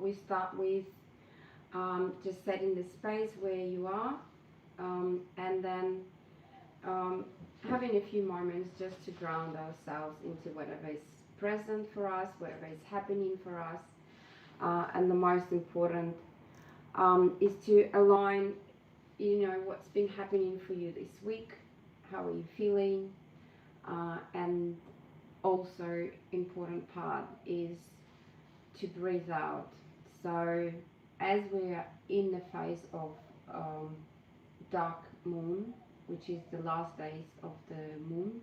we start with just setting the space where you are, and then having a few moments just to ground ourselves into whatever is present for us, whatever is happening for us. And the most important is to align, what's been happening for you this week, how are you feeling, and also important part is to breathe out. So as we are in the phase of dark moon, which is the last days of the moon,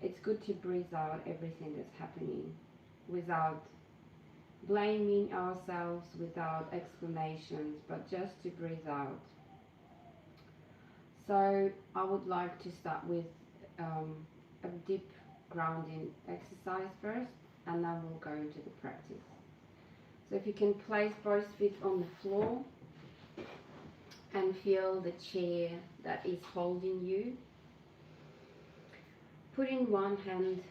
it's good to breathe out everything that's happening without blaming ourselves, without explanations, but just to breathe out. So I would like to start with a deep grounding exercise first, and then we'll go into the practice. So if you can place both feet on the floor and feel the chair that is holding you, putting one hand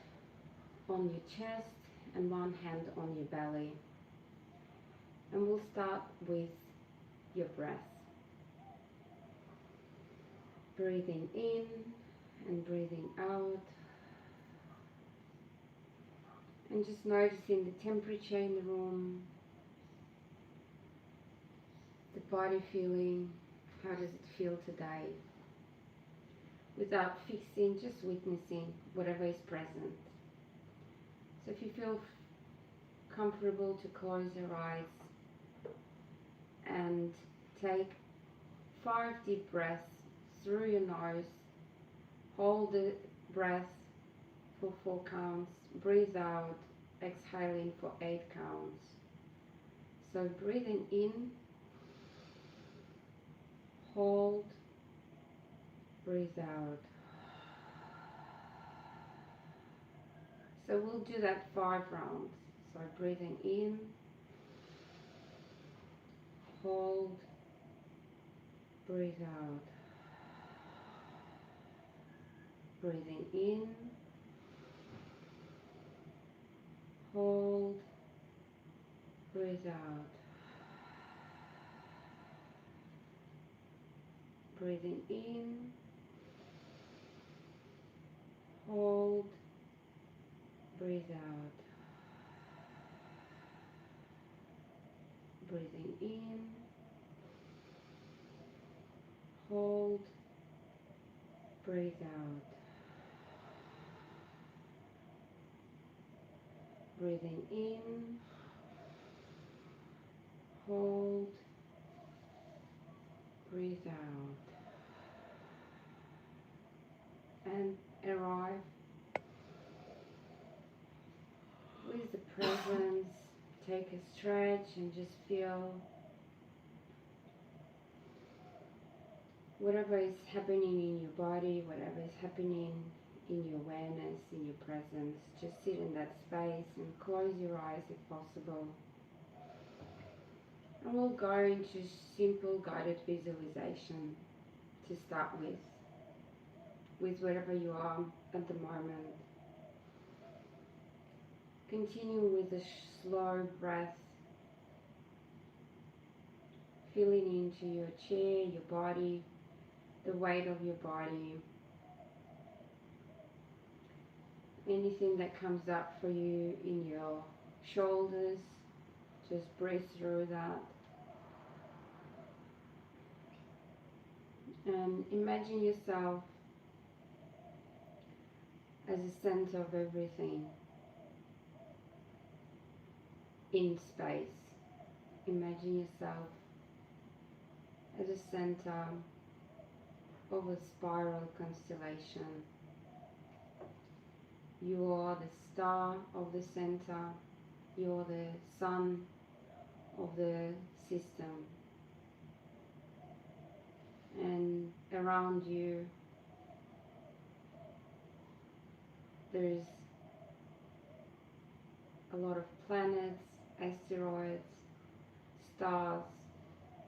on your chest and one hand on your belly. And we'll start with your breath. Breathing in and breathing out. And just noticing the temperature in the room, the body feeling, how does it feel today? Without fixing, just witnessing whatever is present. So if you feel comfortable to close your eyes and take 5 deep breaths through your nose, hold the breath for 4 counts, breathe out, exhaling for 8 counts. So breathing in, hold, breathe out. So we'll do that 5 rounds. So breathing in, hold, breathe out. Breathing in, hold, breathe out. Breathing in, hold, breathe out. Breathing in, hold, breathe out. Breathing in, hold, breathe out. And arrive with the presence. Take a stretch and just feel whatever is happening in your body, whatever is happening in your awareness, in your presence. Just sit in that space and close your eyes if possible. And we'll go into simple guided visualization to start with wherever you are at the moment. Continue with a slow breath, feeling into your chair, your body, the weight of your body. Anything that comes up for you in your shoulders, just breathe through that. And imagine yourself as the center of everything in space. Imagine yourself as the center of a spiral constellation. You are the star of the center. You are the sun of the system. And around you there is a lot of planets, asteroids, stars,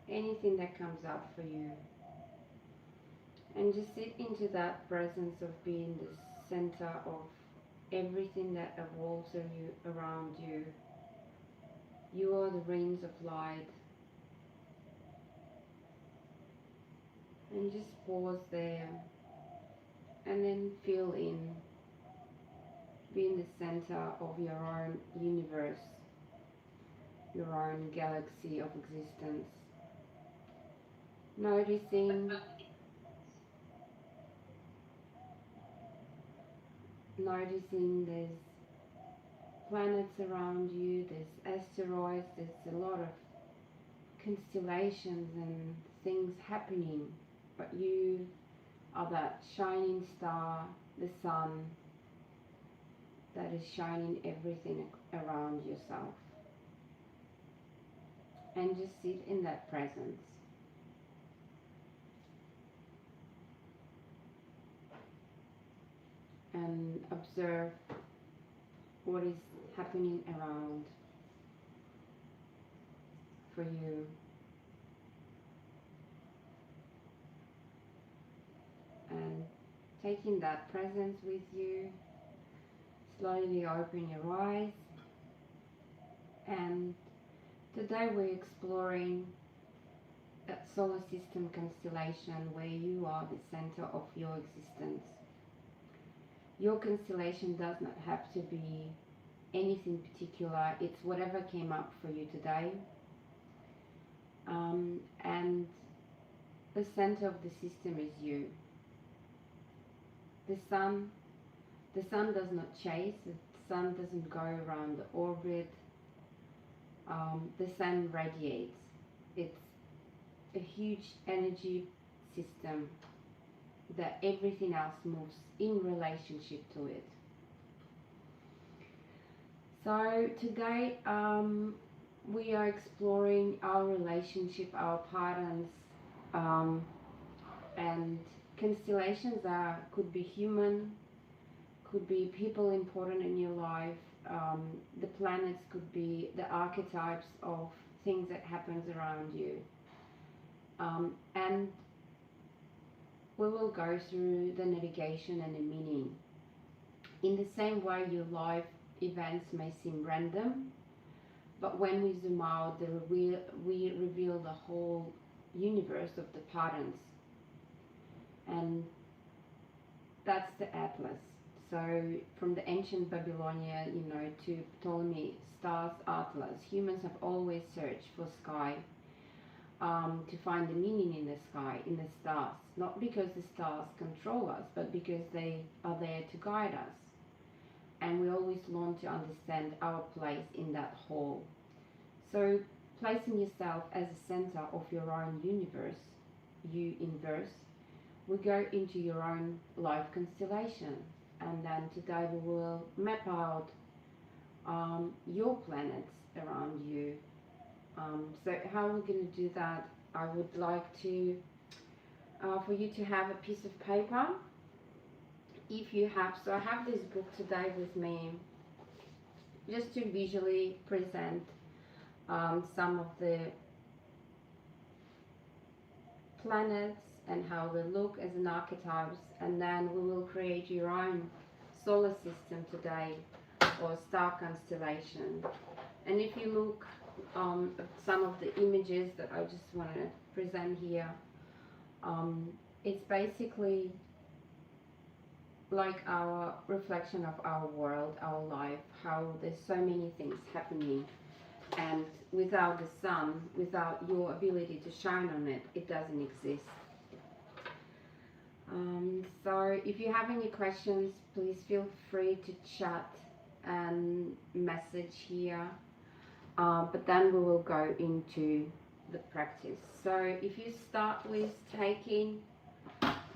anything that comes up for you. And just sit into that presence of being the center of everything that evolves around you. You are the rings of light. And just pause there and then feel in, be in the center of your own universe, your own galaxy of existence. Noticing there's planets around you, there's asteroids, there's a lot of constellations and things happening, but you are that shining star, the sun, that is shining everything around yourself. And just sit in that presence. And observe what is happening around for you. And taking that presence with you, slowly open your eyes. And today we're exploring that solar system constellation where you are the center of your existence. Your constellation does not have to be anything particular, it's whatever came up for you today. And the center of the system is you. The sun does not chase, the sun doesn't go around the orbit. The sun radiates. It's a huge energy system that everything else moves in relationship to it. So today we are exploring our relationship, our patterns, and constellations could be human, could be people important in your life. The planets could be the archetypes of things that happens around you. And we will go through the navigation and the meaning. In the same way, your life events may seem random, but when we zoom out, we reveal the whole universe of the patterns. And that's the atlas. So from the ancient Babylonia, to Ptolemy, stars atlas. Humans have always searched for sky, to find the meaning in the sky, in the stars. Not because the stars control us, but because they are there to guide us. And we always learn to understand our place in that whole. So placing yourself as the center of your own universe, you inverse, we go into your own life constellation. And then today we will map out your planets around you. So how we're going to do that, I would like to for you to have a piece of paper. If you have, so I have this book today with me just to visually present some of the planets and how they look as an archetypes, and then we will create your own solar system today, or star constellation. And if you look at some of the images that I just want to present here, it's basically like our reflection of our world, our life, how there's so many things happening, and without the sun, without your ability to shine on it, it doesn't exist. So if you have any questions, please feel free to chat and message here, but then we will go into the practice. So if you start with taking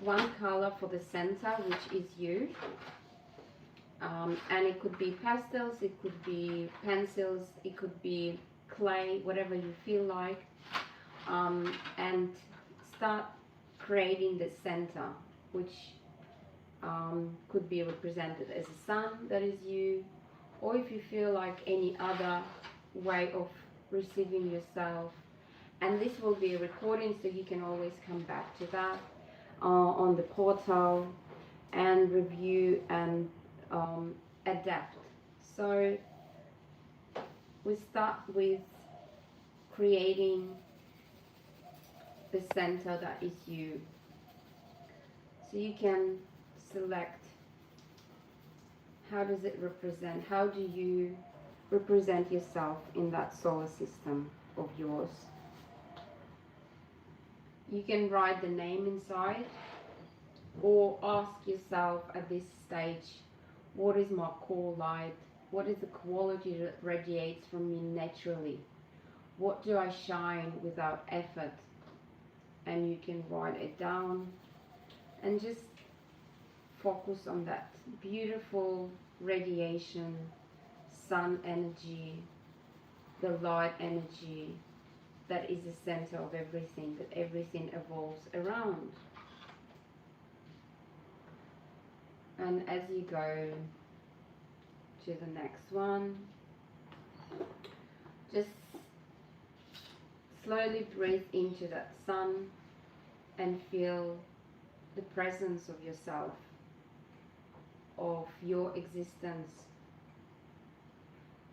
one color for the center, which is you, and it could be pastels, it could be pencils, it could be clay, whatever you feel like, and start creating the center, which could be represented as a sun, that is you, or if you feel like any other way of receiving yourself. And this will be a recording, so you can always come back to that on the portal and review and adapt. So we start with creating the center that is you. So you can select how does it represent, how do you represent yourself in that solar system of yours. You can write the name inside or ask yourself at this stage, what is my core light? What is the quality that radiates from me naturally? What do I shine without effort? And you can write it down and just focus on that beautiful radiation, sun energy, the light energy that is the center of everything, that everything evolves around. And as you go to the next one, just slowly breathe into that sun and feel the presence of yourself, of your existence,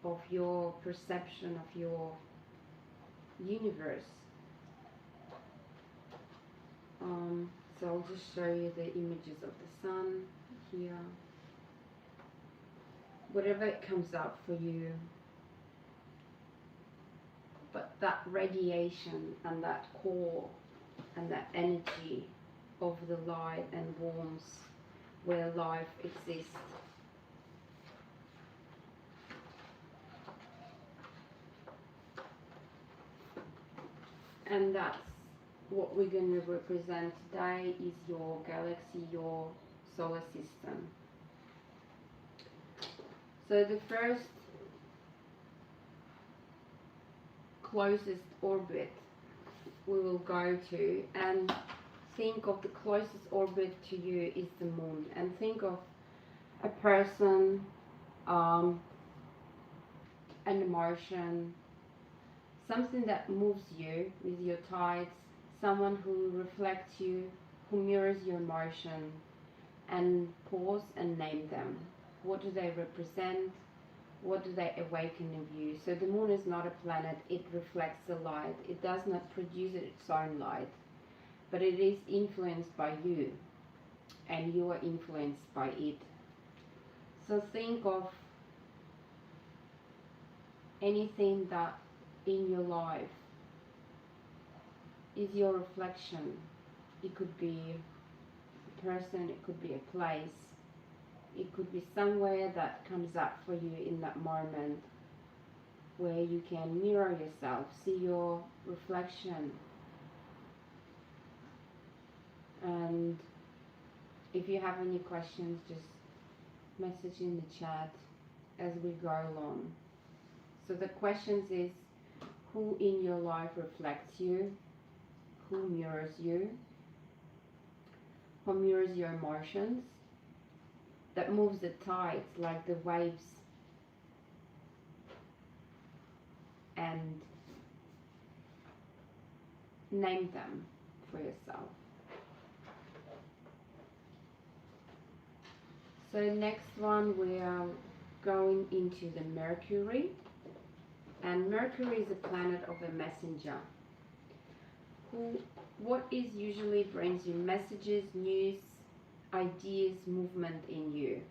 of your perception of your universe. So I'll just show you the images of the sun here. Whatever it comes up for you, but that radiation and that core and that energy of the light and warmth where life exists. And that's what we're going to represent today, is your galaxy, your solar system. So the first closest orbit we will go to, and think of the closest orbit to you is the moon, and think of a person, an emotion, something that moves you with your tides, someone who reflects you, who mirrors your emotion, and pause and name them. What do they represent? What do they awaken in you? So the moon is not a planet, it reflects the light. It does not produce its own light, but it is influenced by you, and you are influenced by it. So think of anything that in your life is your reflection. It could be a person, it could be a place, it could be somewhere that comes up for you in that moment where you can mirror yourself, see your reflection. And if you have any questions, just message in the chat as we go along. So the questions is, who in your life reflects you? Who mirrors you? Who mirrors your emotions? That moves the tides like the waves. And name them for yourself. So next one, we are going into the Mercury. And Mercury is a planet of a messenger. What is usually brings you messages, news, ideas, movement in you?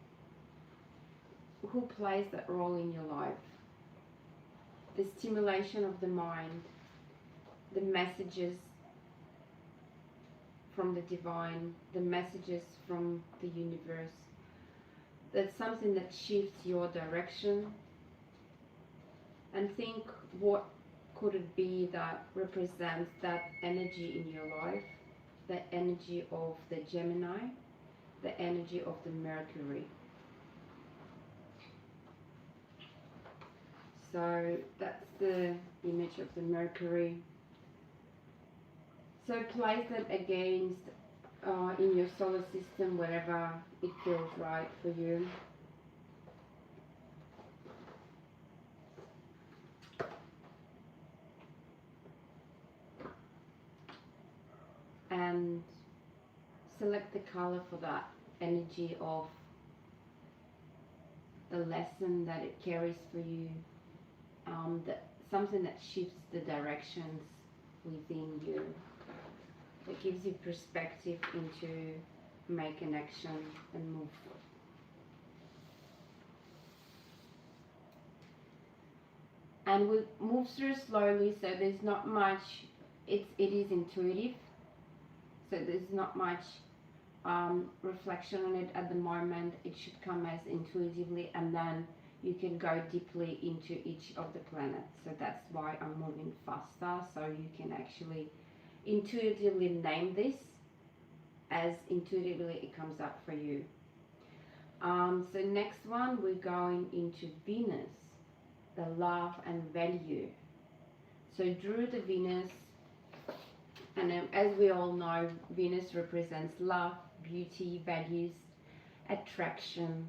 Who plays that role in your life? The stimulation of the mind, the messages from the divine, the messages from the universe. That's something that shifts your direction. And think, what could it be that represents that energy in your life? The energy of the Gemini, the energy of the Mercury. So that's the image of the Mercury. So place that against in your solar system, wherever it feels right for you. And select the color for that energy of the lesson that it carries for you, something that shifts the directions within you, that gives you perspective into make an action and move. And we move through slowly, so there's not much, it is intuitive, so there's not much reflection on it at the moment. It should come as intuitively, and then you can go deeply into each of the planets. So that's why I'm moving faster, so you can actually intuitively name this as intuitively it comes up for you. So next one, we're going into Venus, the love and value. So drew the Venus, and as we all know, Venus represents love, beauty, values, attraction.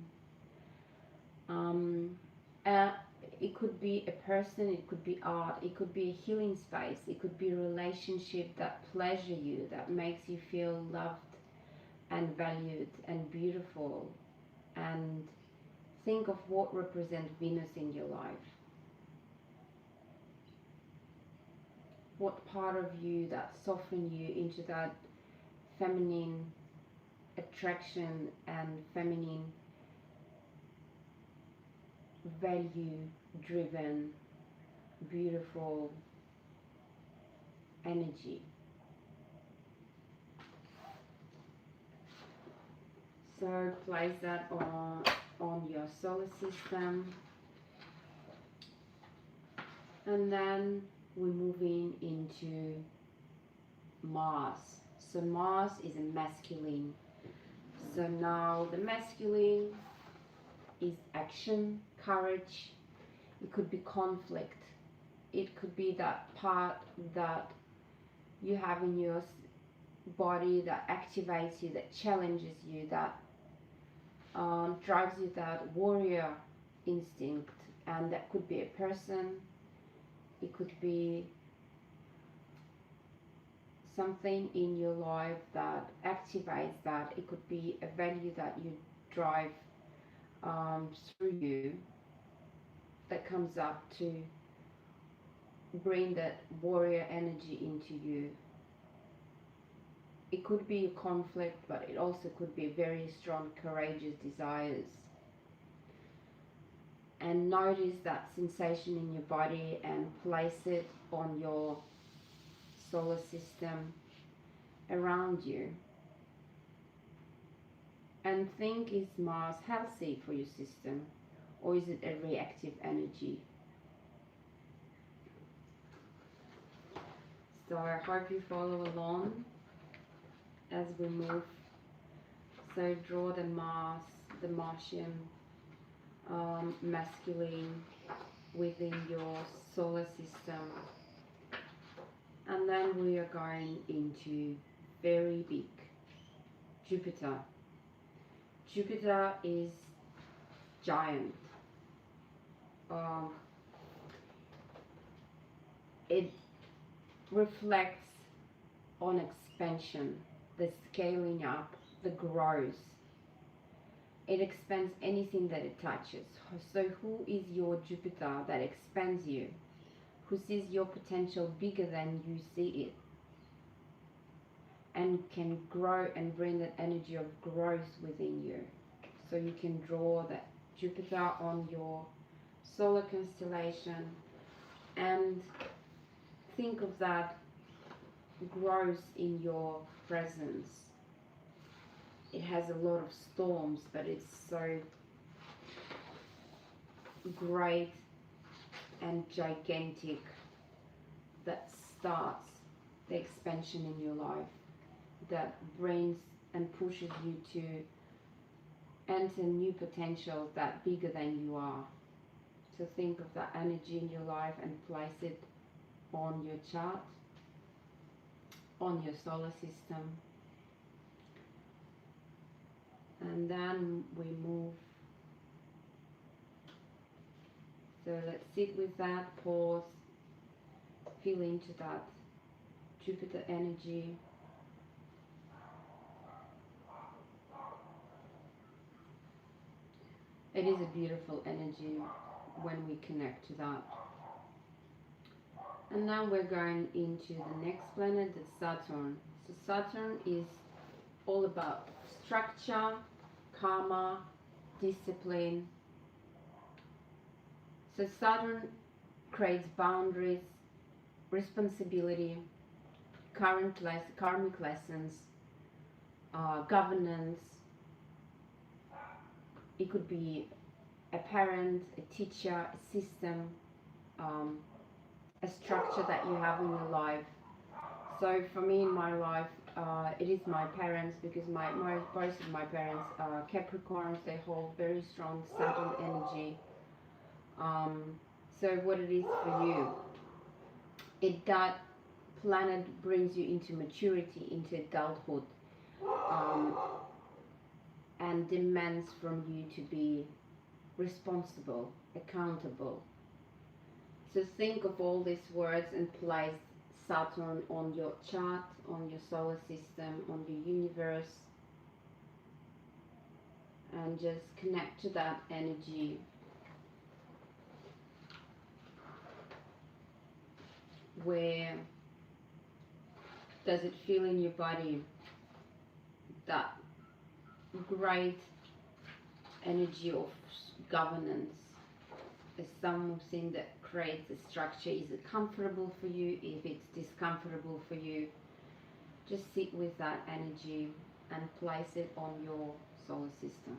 It could be a person, it could be art, it could be a healing space, it could be a relationship that pleasure you, that makes you feel loved and valued and beautiful. And think of what represents Venus in your life. What part of you that soften you into that feminine attraction and feminine value driven beautiful energy. So place that on your solar system, and then we're moving into Mars. So Mars is a masculine. So now the masculine is action, courage. It could be conflict. It could be that part that you have in your body that activates you, that challenges you, that drives you, that warrior instinct. And that could be a person. It could be something in your life that activates that. It could be a value that you drive through you, that comes up to bring that warrior energy into you. It could be a conflict, but it also could be very strong, courageous desires. And notice that sensation in your body and place it on your solar system around you. And think, is Mars healthy for your system, or is it a reactive energy? So I hope you follow along as we move. So draw the Mars, the Martian masculine within your solar system. And then we are going into very big Jupiter. Jupiter is giant. It reflects on expansion, the scaling up, the growth. It expands anything that it touches. So who is your Jupiter that expands you? Who sees your potential bigger than you see it? And can grow and bring that energy of growth within you. So you can draw that Jupiter on your solar constellation and think of that growth in your presence. It has a lot of storms, but it's so great and gigantic that starts the expansion in your life, that brings and pushes you to enter new potential that bigger than you are. So think of that energy in your life and place it on your chart, on your solar system. And then we move. So let's sit with that, pause, feel into that Jupiter energy. It is a beautiful energy when we connect to that. And now we're going into the next planet, the Saturn. So Saturn is all about structure, karma, discipline. So Saturn creates boundaries, responsibility, karmic lessons, governance. It could be a parent, a teacher, a system, a structure that you have in your life. So for me in my life, it is my parents, because both of my parents are Capricorns. They hold very strong Saturn energy. So what it is for you, that planet brings you into maturity, into adulthood, and demands from you to be responsible, accountable. So think of all these words and place Saturn on your chart, on your solar system, on your universe, and just connect to that energy. Where does it feel in your body? That great energy of governance is something that creates a structure. Is it comfortable for you? If it's discomfortable for you, just sit with that energy and place it on your solar system.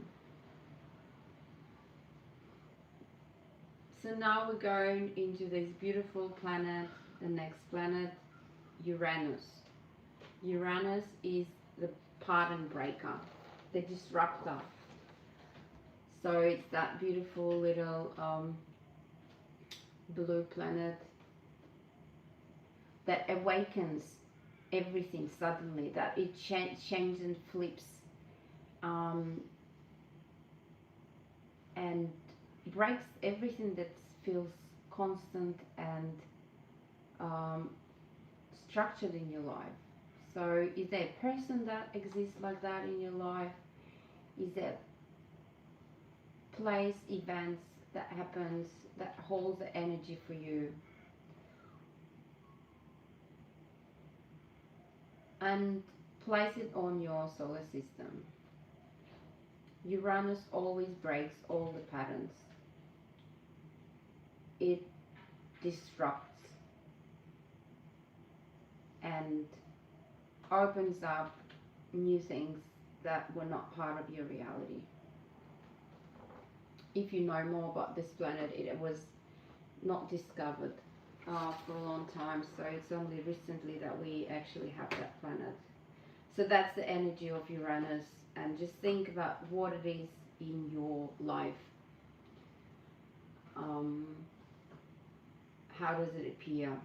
So now we're going into this beautiful planet, the next planet, Uranus. Uranus is the pattern breaker, the disruptor. So it's that beautiful little blue planet that awakens everything suddenly, that it changes and flips, and breaks everything that feels constant and structured in your life. So is there a person that exists like that in your life? Is there place, events that happens that holds the energy for you? And place it on your solar system. Uranus always breaks all the patterns. It disrupts and opens up new things that were not part of your reality. If you know more about this planet, it was not discovered for a long time, so it's only recently that we actually have that planet. So that's the energy of Uranus, and just think about what it is in your life. How does it appear?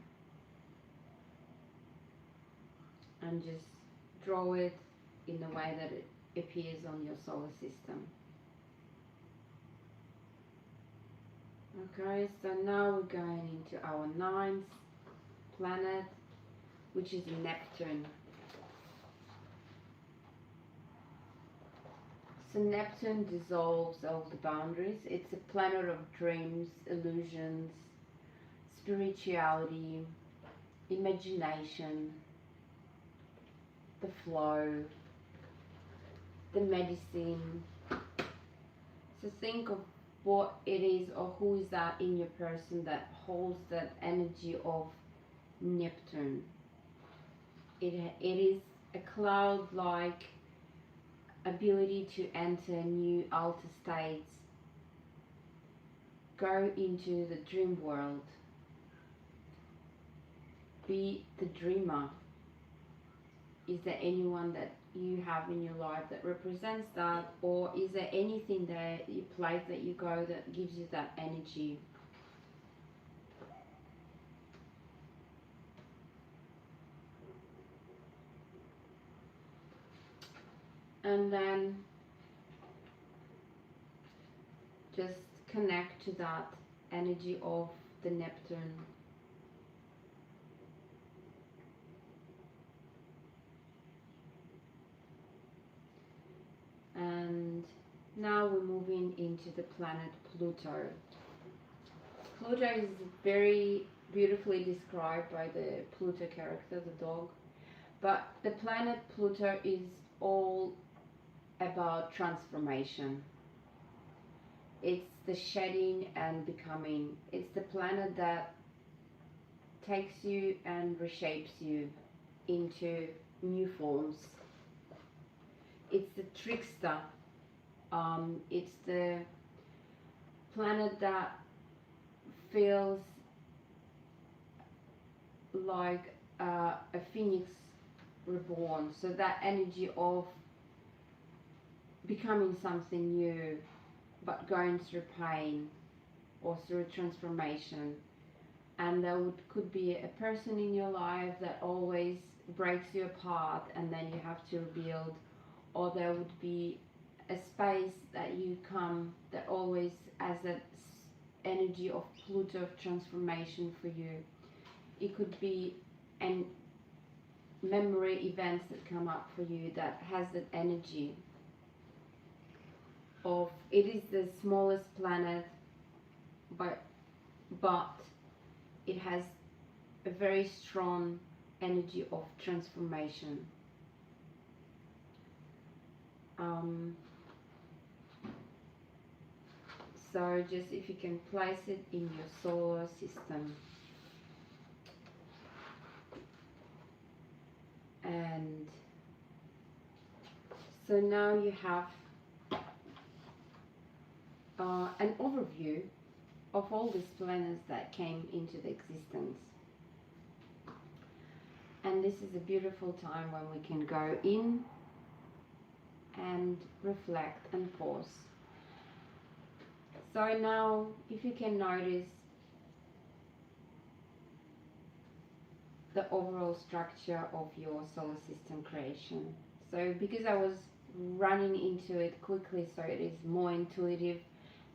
And just draw it in the way that it appears on your solar system. Okay, so now we're going into our ninth planet, which is Neptune. So Neptune dissolves all the boundaries. It's a planet of dreams, illusions, spirituality, imagination, the flow, the medicine. So think of what it is, or who is that in your person that holds that energy of Neptune. It is a cloud-like ability to enter new alter states, go into the dream world, be the dreamer. Is there anyone that you have in your life that represents that, or is there anything there, you place that you go that gives you that energy? And then just connect to that energy of the Neptune. And now we're moving into the planet Pluto. Pluto is a very beautifully described by the Pluto character, the dog. But the planet Pluto is all about transformation. It's the shedding and becoming. It's the planet that takes you and reshapes you into new forms. It's the trickster. It's the planet that feels like a phoenix reborn. So that energy of becoming something new, but going through pain or through transformation. And there could be a person in your life that always breaks you apart and then you have to rebuild, or there would be a space that you come that always has that energy of Pluto of transformation for you. It could be an memory events that come up for you that has that energy of, it is the smallest planet, but it has a very strong energy of transformation. So just if you can place it in your solar system, and so now you have an overview of all these planets that came into the existence. And this is a beautiful time when we can go in and reflect and pause. So now, if you can notice the overall structure of your solar system creation. So because I was running into it quickly, so it is more intuitive,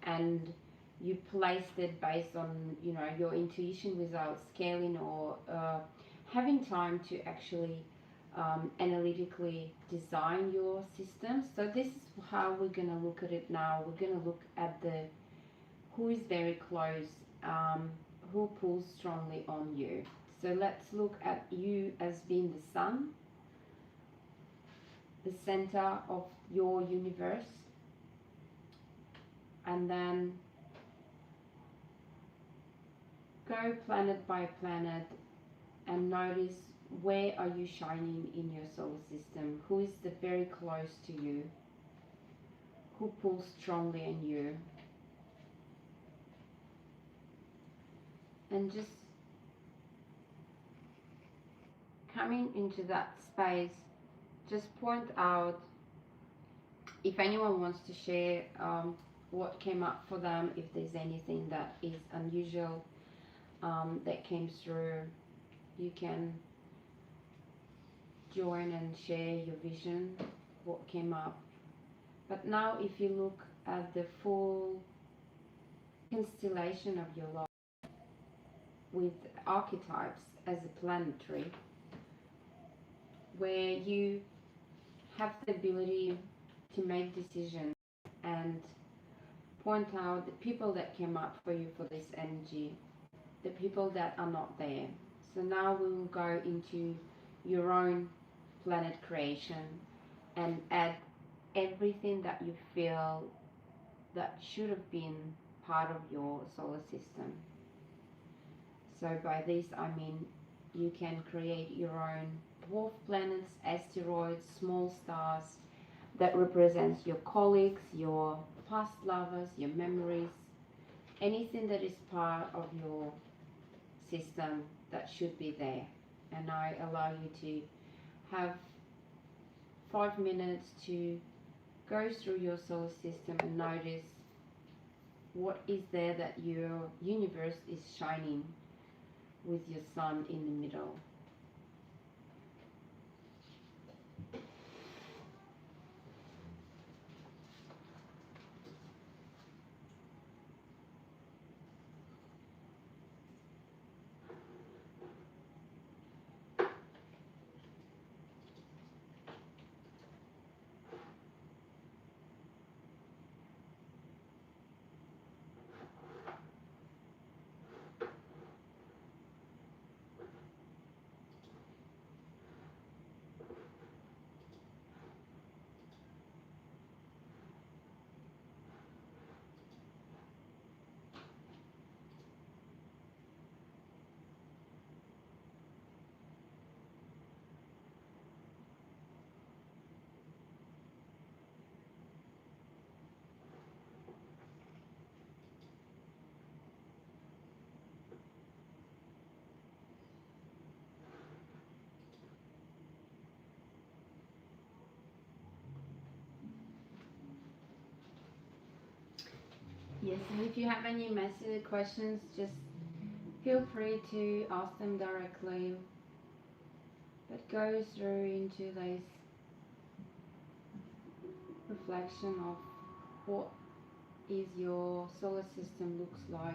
and you placed it based on, you know, your intuition without scaling or having time to actually analytically design your system. So this is how we're going to look at it now. We're going to look at the who is very close, who pulls strongly on you. So let's look at you as being the sun, the center of your universe, and then go planet by planet and notice where are you shining in your solar system, who is the very close to you, who pulls strongly on you, and just coming into that space, just point out if anyone wants to share what came up for them, if there's anything that is unusual that came through, you can join and share your vision, what came up. But now if you look at the full constellation of your life with archetypes as a planetary, where you have the ability to make decisions and point out the people that came up for you for this energy, the people that are not there. So now we will go into your own planet creation and add everything that you feel that should have been part of your solar system. So by this I mean you can create your own dwarf planets, asteroids, small stars that represents your colleagues, your past lovers, your memories, anything that is part of your system that should be there. And I allow you to have 5 minutes to go through your solar system and notice what is there that your universe is shining with your sun in the middle. Yes, and if you have any messy questions, just feel free to ask them directly. But go through into this reflection of what is your solar system looks like.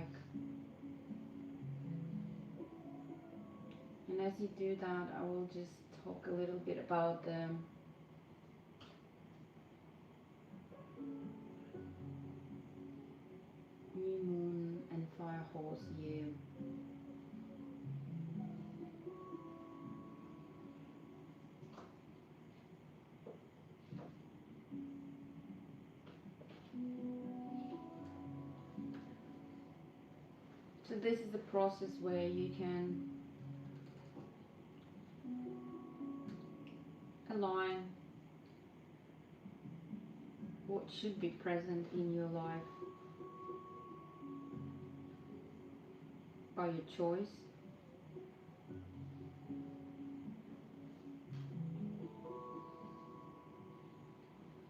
And as you do that, I will just talk a little bit about the new moon and fire horse year. So this is the process where you can align what should be present in your life by your choice,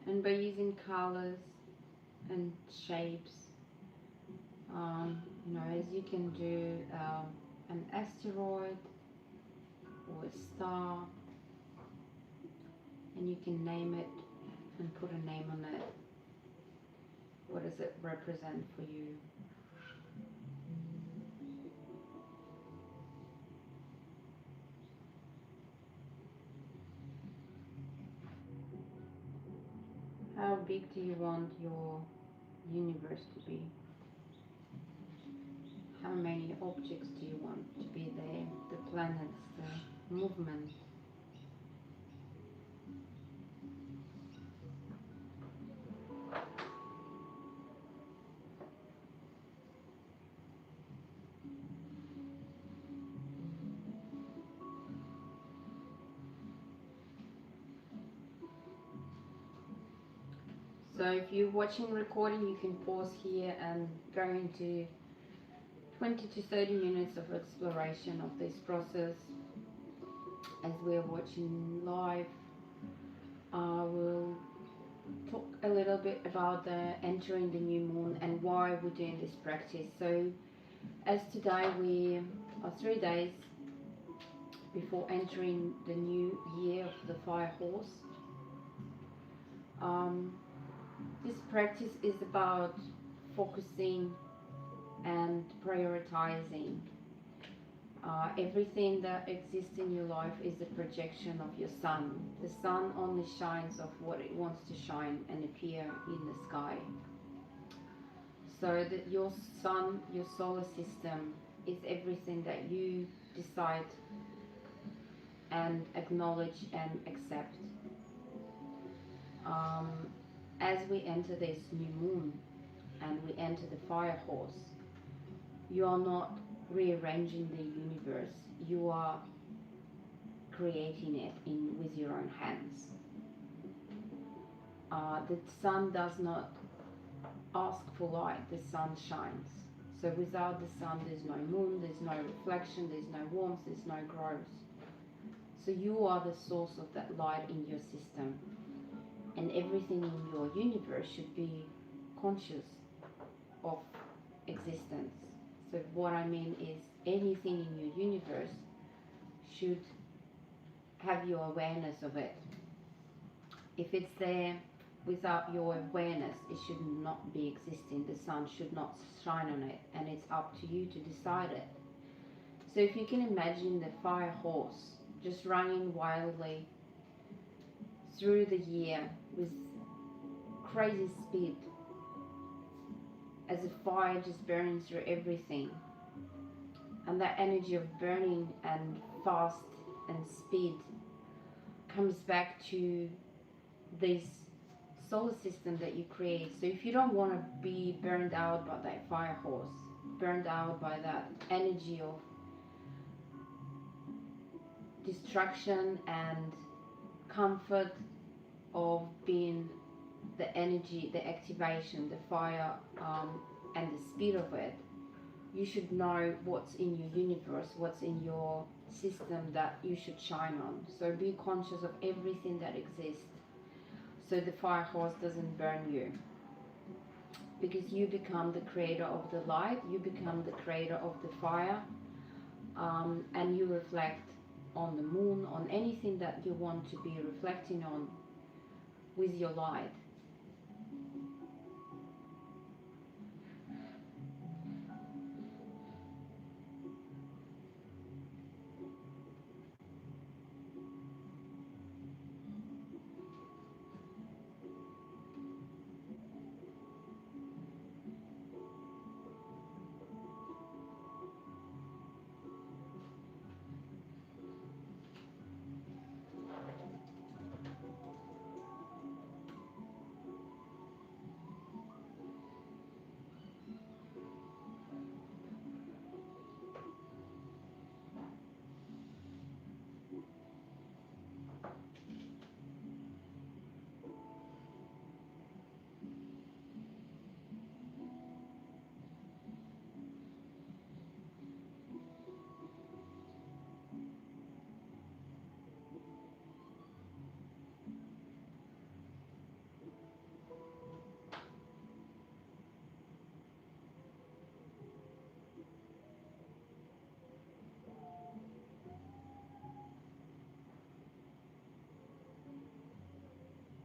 and by using colors and shapes. You know, as you can do an asteroid or a star, and you can name it and put a name on it. What does it represent for you? How big do you want your universe to be? How many objects do you want to be there? The planets, the movement. So if you're watching recording, you can pause here and go into 20 to 30 minutes of exploration of this process. As we're watching live, we'll talk a little bit about entering the new moon and why we're doing this practice. So as today we are 3 days before entering the new year of the fire horse, this practice is about focusing and prioritizing. Everything that exists in your life is a projection of your sun. The sun only shines of what it wants to shine and appear in the sky. So that your sun, your solar system, is everything that you decide and acknowledge and accept. As we enter this new moon and we enter the fire horse, you are not rearranging the universe, you are creating it with your own hands. The sun does not ask for light, the sun shines. So without the sun there's no moon, there's no reflection, there's no warmth, there's no growth. So you are the source of that light in your system, and everything in your universe should be conscious of existence. So what I mean is anything in your universe should have your awareness of it. If it's there without your awareness, it should not be existing. The sun should not shine on it, and it's up to you to decide it. So if you can imagine the fire horse just running wildly through the year with crazy speed, as a fire just burning through everything, and that energy of burning and fast and speed comes back to this solar system that you create. So if you don't want to be burned out by that fire horse, burned out by that energy of destruction and comfort of being the energy, the activation, the fire, and the speed of it, you should know what's in your universe, what's in your system that you should shine on. So be conscious of everything that exists, so the fire horse doesn't burn you. because you become the creator of the light, you become the creator of the fire, and you reflect on the moon, on anything that you want to be reflecting on with your light.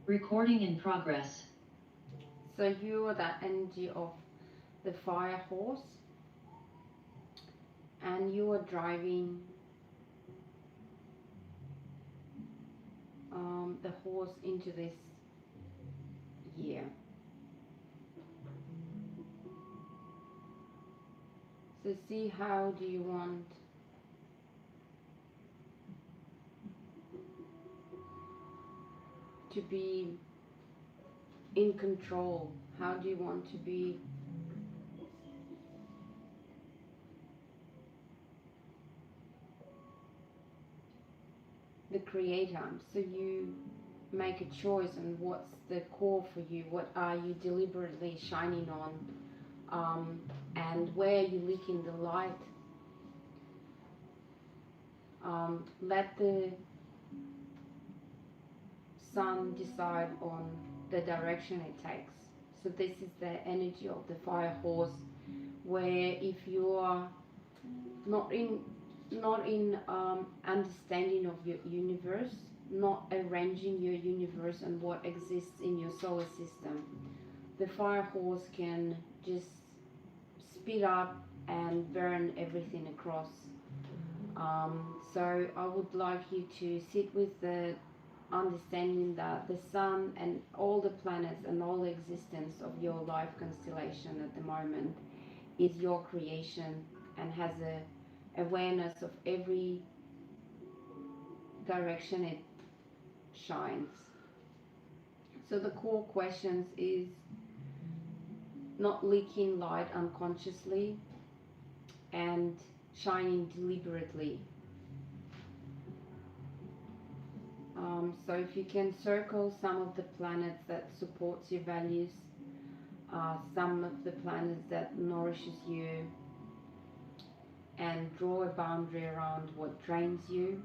Recording in progress. So you are that energy of the fire horse, and you are driving the horse into this year. So see, how do you want to be in control? How do you want to be the creator? So you make a choice on what's the core for you, what are you deliberately shining on, and where you leaking the light. Let the sun decide on the direction it takes. So this is the energy of the fire horse, where if you are not in understanding of your universe, not arranging your universe and what exists in your solar system, the fire horse can just speed up and burn everything across. So I would like you to sit with the understanding that the sun and all the planets and all the existence of your life constellation at the moment is your creation, and has a awareness of every direction it shines. So the core questions is not leaking light unconsciously and shining deliberately. So if you can circle some of the planets that supports your values, some of the planets that nourishes you, and draw a boundary around what drains you.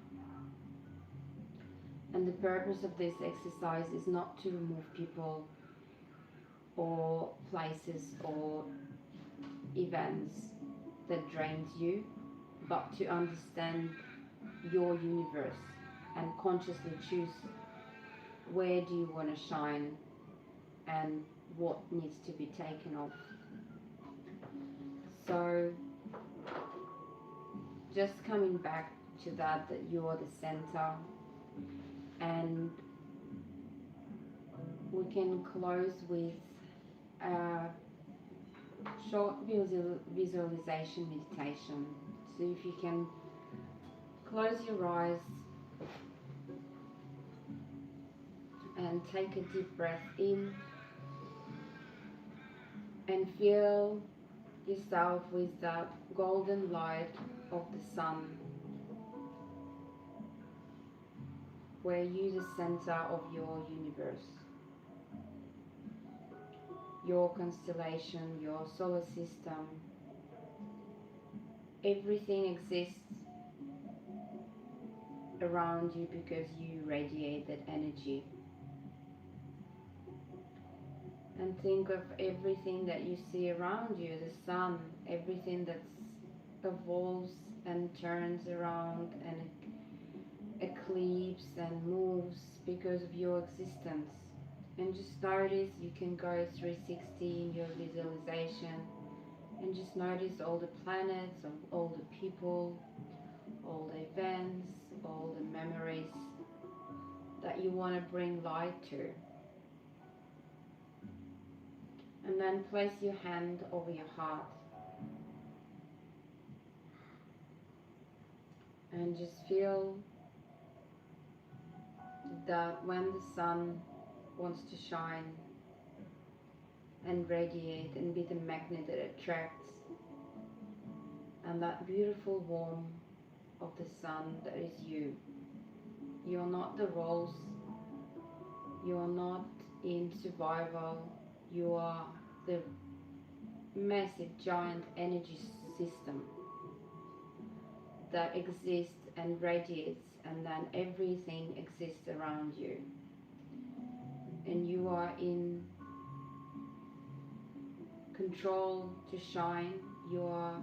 And the purpose of this exercise is not to remove people or places or events that drains you, but to understand your universe and consciously choose where do you want to shine and what needs to be taken off. So just coming back to that you are the center, and we can close with a short visualization meditation. So if you can close your eyes and take a deep breath in and feel yourself with that golden light of the sun, where you the center of your universe, your constellation, your solar system. Everything exists around you because you radiate that energy. And think of everything that you see around you, the sun, everything that evolves and turns around and eclipses and moves because of your existence. And just notice, you can go 360 in your visualization and just notice all the planets, all the people, all the events, all the memories that you want to bring light to. And then place your hand over your heart and just feel that when the sun wants to shine and radiate and be the magnet that attracts, and that beautiful warmth of the sun that is you. You are not the roles, you are not in survival, you are the massive giant energy system that exists and radiates, and then everything exists around you. And you are in control to shine. You are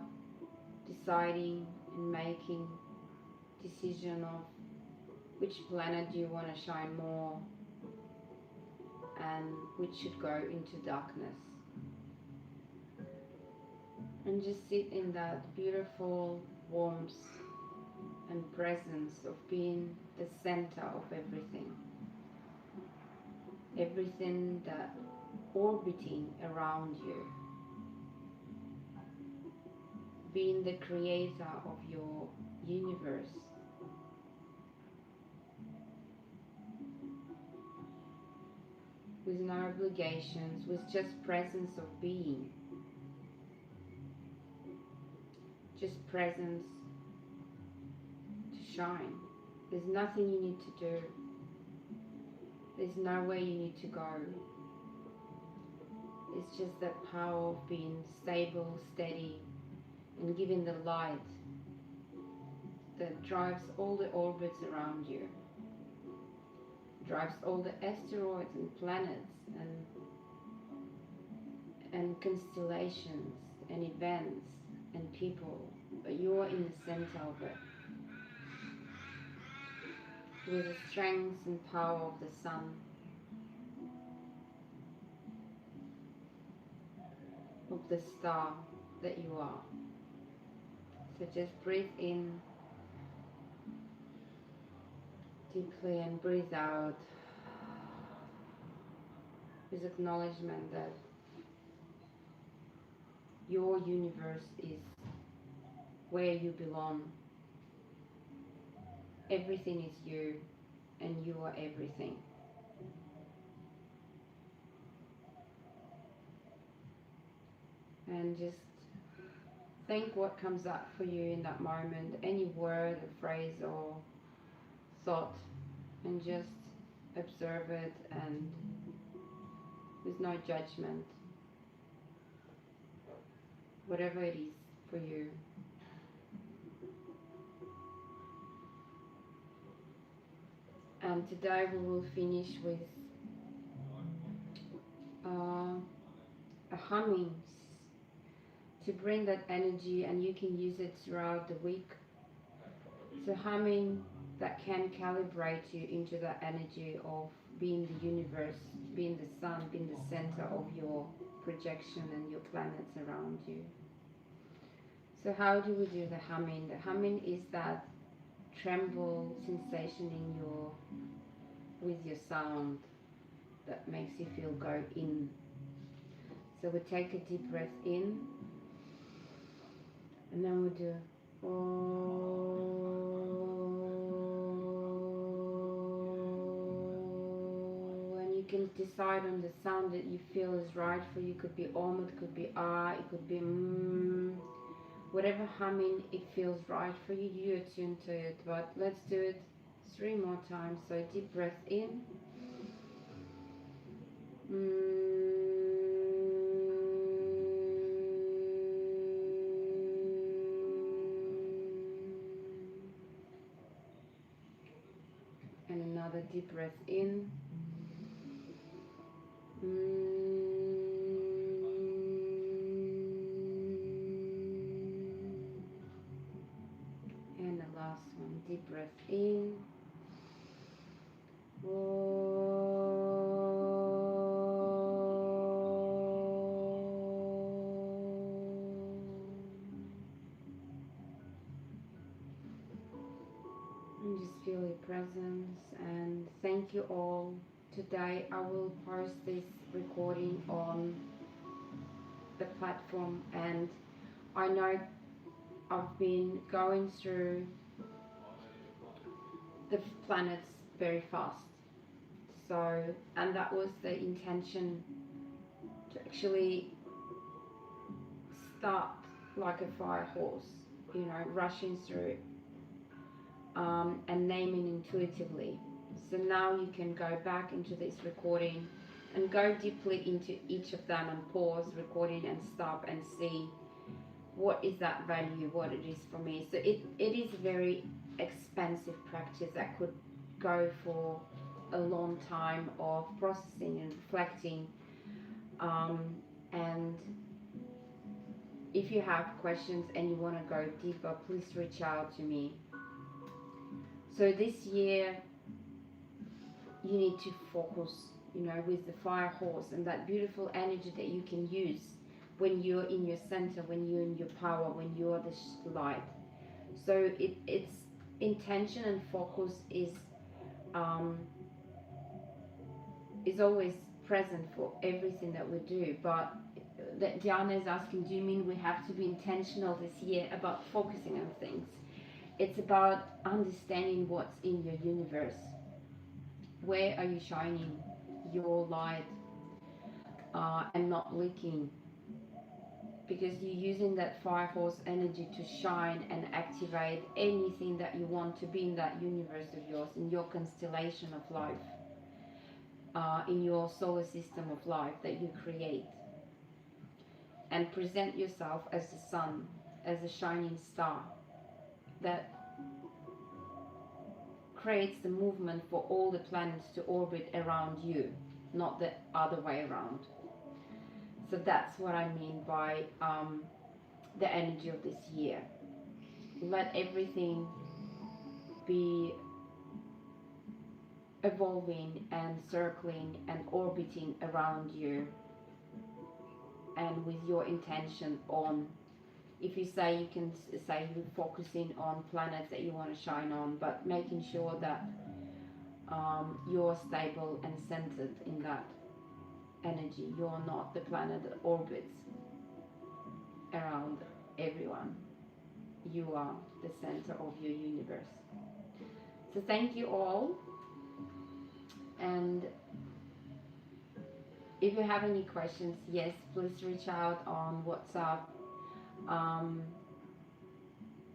deciding and making decision of which planet you want to shine more and which should go into darkness. And just sit in that beautiful warmth and presence of being the center of everything. Everything that orbiting around you. Being the creator of your universe. With no obligations, with just presence of being. Just presence to shine. There's nothing you need to do. There's nowhere you need to go. It's just that power of being stable, steady, and giving the light that drives all the orbits around you. Drives all the asteroids and planets and constellations and events and people. But you're in the center of it. With the strength and power of the sun. Of the star that you are. So just breathe in deeply and breathe out with acknowledgement that your universe is where you belong. Everything is you, and you are everything. And just think what comes up for you in that moment, any word or phrase or thought, and just observe it, and with no judgment, whatever it is for you. And today we will finish with a humming to bring that energy, and you can use it throughout the week. So humming that can calibrate you into that energy of being the universe, being the sun, being the center of your projection and your planets around you. So how do we do the humming? The humming is that tremble sensation in with your sound that makes you feel go in. So we take a deep breath in, and then we do and you can decide on the sound that you feel is right for you. It could be it could be it could be whatever humming it feels right for you, you attune to it. But let's do it 3 more times. So deep breath in. And another deep breath in. breath in. And just feel your presence, and thank you all. Today I will post this recording on the platform, and I know I've been going through the planets very fast. So, and that was the intention, to actually start like a fire horse, you know, rushing through, and naming intuitively. So now you can go back into this recording and go deeply into each of them and pause recording and stop and see what is that value, what it is for me. So it is a very expensive practice that could go for a long time of processing and reflecting, and if you have questions and you want to go deeper, please reach out to me. So this year you need to focus, you know, with the fire horse and that beautiful energy that you can use when you're in your center, when you're in your power, when you're the light. So it's intention and focus is always present for everything that we do. But Diana is asking, do you mean we have to be intentional this year about focusing on things? It's about understanding what's in your universe. Where are you shining your light, and not leaking? Because you're using that fire horse energy to shine and activate anything that you want to be in that universe of yours, in your constellation of life, in your solar system of life that you create. And present yourself as the sun, as a shining star that creates the movement for all the planets to orbit around you, not the other way around. So that's what I mean by the energy of this year. Let everything be evolving and circling and orbiting around you, and with your intention on, if you say, you can say you're focusing on planets that you want to shine on, but making sure that you're stable and centered in that energy. You're not the planet that orbits around everyone. You are the center of your universe. So thank you all, and if you have any questions, yes, please reach out on WhatsApp,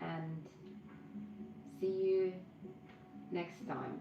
and see you next time.